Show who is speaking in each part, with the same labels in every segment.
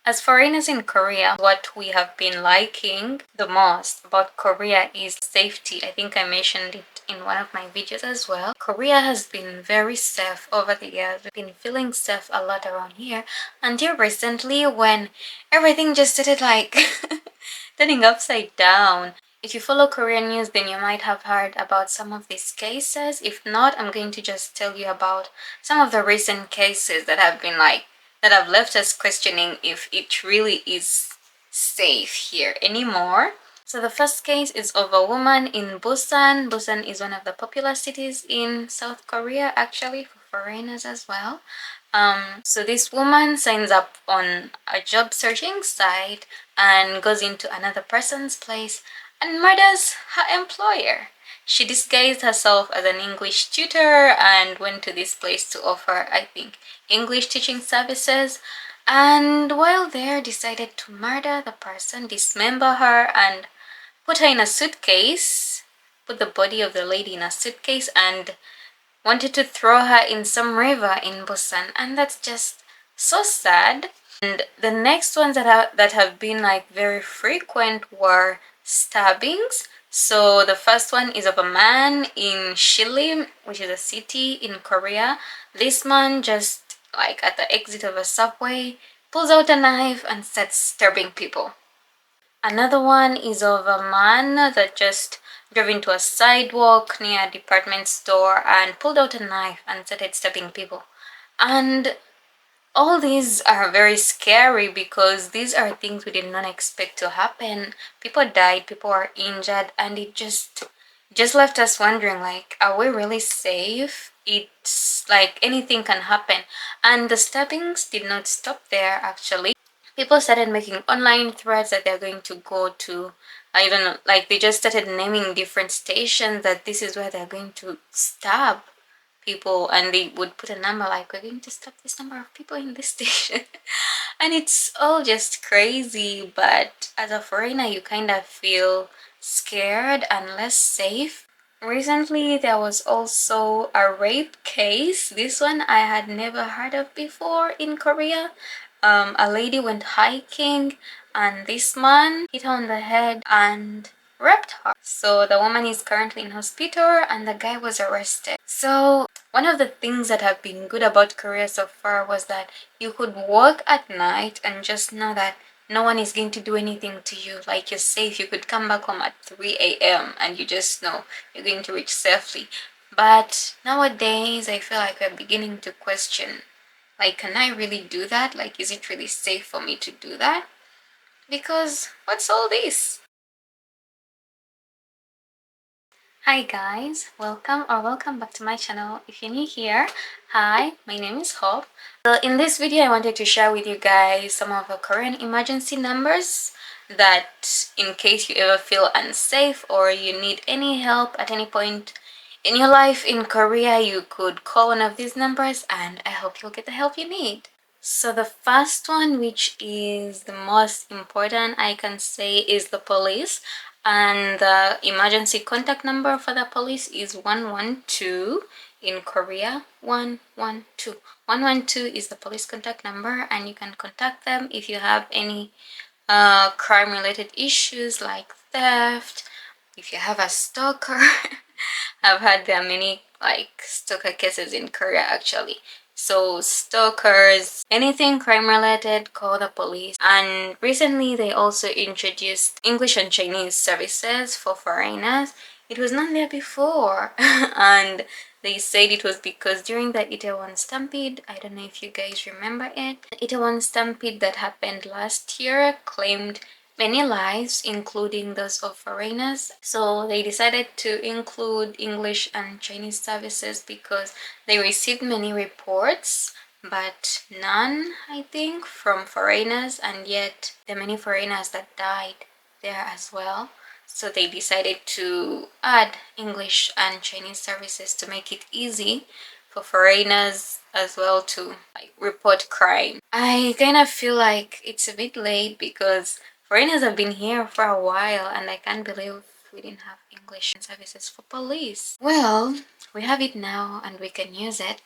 Speaker 1: As foreigners in Korea, what we have been liking the most about Korea is safety. I think I mentioned it in one of my videos as well. Korea has been very safe over the years. We've been feeling safe a lot around here until recently when everything just started like turning upside down. If you follow Korean news, then you might have heard about some of these cases. If not, I'm going to just tell you about some of the recent cases that have been that have left us questioning if it really is safe here anymore. So the first case is of a woman in Busan. Busan is one of the popular cities in South Korea, actually, for foreigners as well. So this woman signs up on a job searching site and goes into another person's place and murders her employer. She disguised herself as an English tutor and went to this place to offer, I think, English teaching services. And while there, decided to murder the person, dismember her, and put her in a suitcase, put the body of the lady in a suitcase, and wanted to throw her in some river in Busan. And that's just so sad. And the next ones that have been like very frequent were stabbings. So the first one is of a man in Shillim, which is a city in Korea. This man just like at the exit of a subway pulls out a knife and starts stabbing people. Another one is of a man that just drove into a sidewalk near a department store and pulled out a knife and started stabbing people. And all these are very scary because these are things we did not expect to happen. People died, people are injured, and it just left us wondering, like, are we really safe? It's like anything can happen. And the stabbings did not stop there, actually. People started making online threads that they're going to go to, I don't know, like they just started naming different stations that this is where they're going to stab people, and they would put a number like, we're going to stop this number of people in this station. And it's all just crazy, but as a foreigner you kind of feel scared and less safe. Recently there was also a rape case. This one I had never heard of before in Korea. A lady went hiking and this man hit her on the head and raped her. So the woman is currently in hospital and the guy was arrested. So one of the things that have been good about Korea so far was that you could walk at night and just know that no one is going to do anything to you. Like, you're safe. You could come back home at 3 a.m. and you just know you're going to reach safely. But nowadays I feel like we're beginning to question, like, can I really do that? Like, is it really safe for me to do that? Because what's all this? Hi guys, welcome back to my channel. If you're new here, hi, my name is Hope. In this video I wanted to share with you guys some of the Korean emergency numbers that in case you ever feel unsafe or you need any help at any point in your life in Korea, you could call one of these numbers and I hope you'll get the help you need. So the first one, which is the most important, I can say, is the police. And the emergency contact number for the police is 112 in Korea. 112. 112 is the police contact number, and you can contact them if you have any crime related issues like theft, if you have a stalker. I've heard there are many like stalker cases in Korea actually. So stalkers, anything crime related, call the police. And recently they also introduced English and Chinese services for foreigners. It was not there before. And they said it was because during the Itaewon Stampede, I don't know if you guys remember it, the Itaewon Stampede that happened last year claimed many lives, including those of foreigners. So they decided to include English and Chinese services because they received many reports, but none, I think, from foreigners, and yet the many foreigners that died there as well. So they decided to add English and Chinese services to make it easy for foreigners as well to like report crime. I kind of feel like it's a bit late because foreigners have been here for a while and I can't believe we didn't have English services for police. Well, we have it now and we can use it.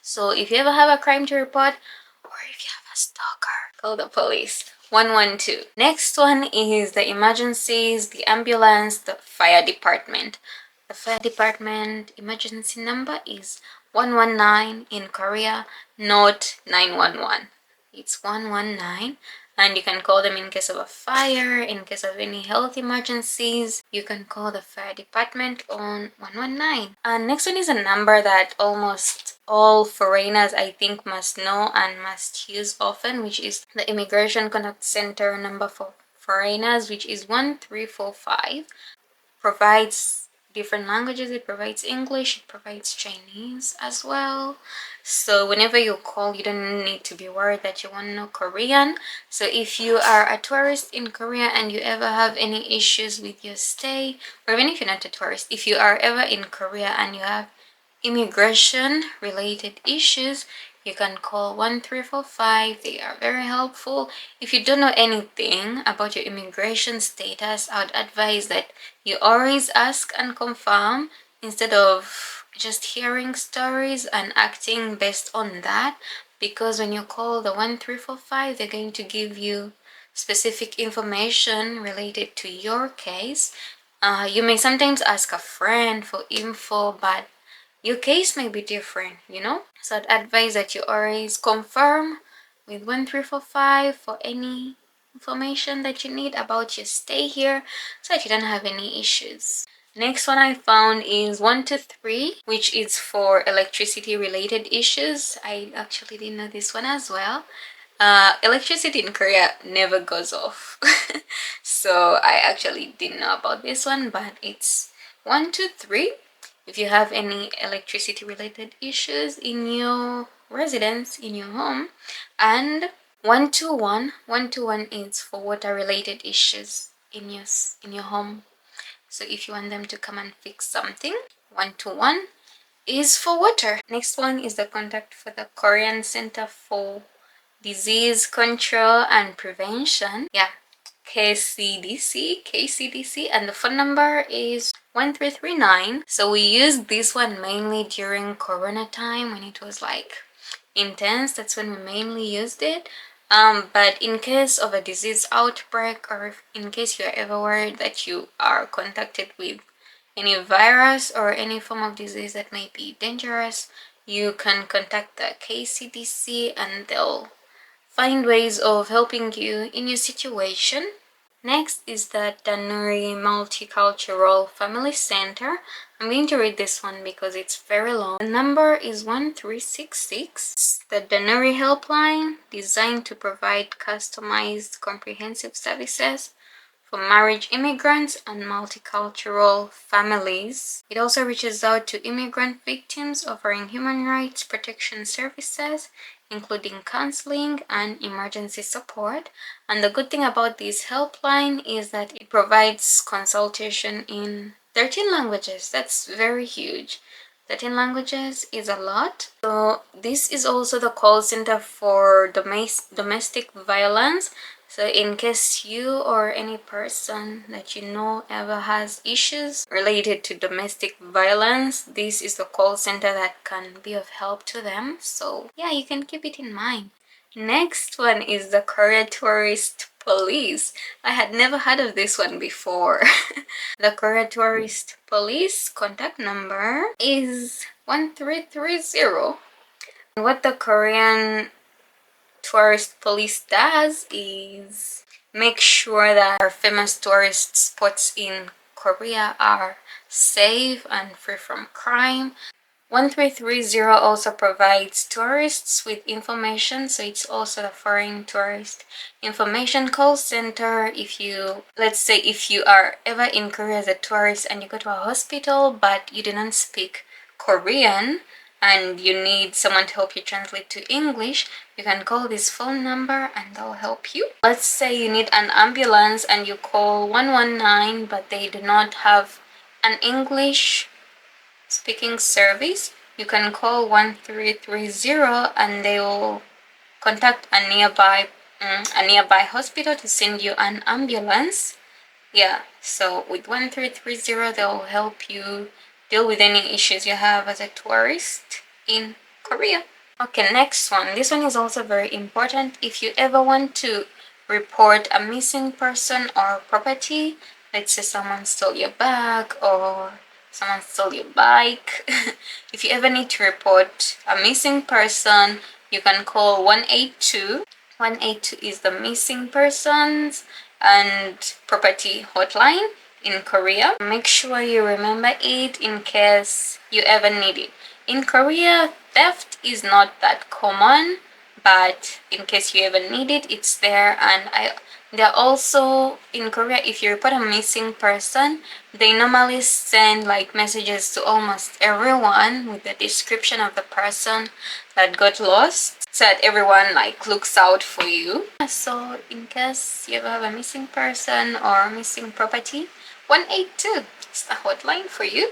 Speaker 1: So if you ever have a crime to report, or if you have a stalker, call the police. 112. Next one is the emergencies, the ambulance, the fire department. The fire department emergency number is 119 in Korea, not 911. It's 119, and you can call them in case of a fire, in case of any health emergencies. You can call the fire department on 119. And next one is a number that almost all foreigners I think must know and must use often, which is the Immigration Contact Center number for foreigners, which is 1345. Provides different languages. It provides English, it provides Chinese as well. So whenever you call, you don't need to be worried that you won't know Korean. So if you are a tourist in Korea and you ever have any issues with your stay, or even if you're not a tourist, if you are ever in Korea and you have immigration related issues, you can call 1345. They are very helpful. If you don't know anything about your immigration status, I would advise that you always ask and confirm instead of just hearing stories and acting based on that, because when you call the 1345, they're going to give you specific information related to your case. You may sometimes ask a friend for info, but your case may be different, So I'd advise that you always confirm with 1345 for any information that you need about your stay here so that you don't have any issues. Next one I found is 123, which is for electricity related issues. I actually didn't know this one as well. Electricity in Korea never goes off. So I actually didn't know about this one, but it's 123. If you have any electricity related issues in your residence, in your home. And 121 is for water related issues in your home. So if you want them to come and fix something, 121 is for water. Next one is the contact for the Korean Center for Disease Control and Prevention. Yeah, KCDC, and the phone number is 1339. So we used this one mainly during Corona time when it was like intense. That's when we mainly used it. But in case of a disease outbreak, or in case you are ever worried that you are contacted with any virus or any form of disease that may be dangerous, you can contact the KCDC and they'll find ways of helping you in your situation. Next is the Danuri Multicultural Family Center. I'm going to read this one because it's very long. The number is 1366. The Danuri Helpline, designed to provide customized comprehensive services for marriage immigrants and multicultural families. It also reaches out to immigrant victims, offering human rights protection services, including counseling and emergency support. And the good thing about this helpline is that it provides consultation in 13 languages. That's very huge. 13 languages is a lot. So this is also the call center for domestic violence. So in case you or any person that you know ever has issues related to domestic violence, this is the call center that can be of help to them. So yeah, you can keep it in mind. Next one is the Korea Tourist Police. I had never heard of this one before. The Korea Tourist Police contact number is 1330. What the Korean Tourist Police does is make sure that our famous tourist spots in Korea are safe and free from crime. 1330 also provides tourists with information, so it's also a foreign tourist information call center. Let's say if you are ever in Korea as a tourist and you go to a hospital but you do not speak Korean and you need someone to help you translate to English, you can call this phone number and they'll help you. Let's say you need an ambulance and you call 119 but they do not have an English speaking service, you can call 1330 and they will contact a nearby hospital to send you an ambulance. Yeah, so with 1330 they'll help you deal with any issues you have as a tourist in Korea. Okay, next one. This one is also very important. If you ever want to report a missing person or property, let's say someone stole your bag or someone stole your bike. If you ever need to report a missing person, you can call 182. 182 is the missing persons and property hotline in Korea. Make sure you remember it in case you ever need it. In Korea, theft is not that common, but in case you ever need it, it's there. And they're also in Korea, if you report a missing person, they normally send like messages to almost everyone with the description of the person that got lost, so that everyone like looks out for you. So in case you ever have a missing person or missing property, 182 is the hotline for you.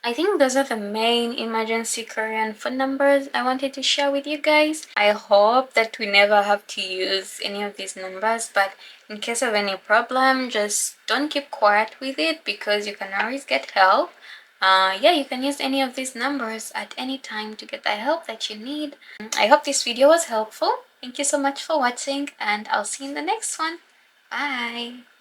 Speaker 1: I think those are the main emergency Korean phone numbers I wanted to share with you guys. I hope that we never have to use any of these numbers, but in case of any problem, just don't keep quiet with it because you can always get help. Yeah, you can use any of these numbers at any time to get the help that you need. I hope this video was helpful. Thank you so much for watching, and I'll see you in the next one. Bye!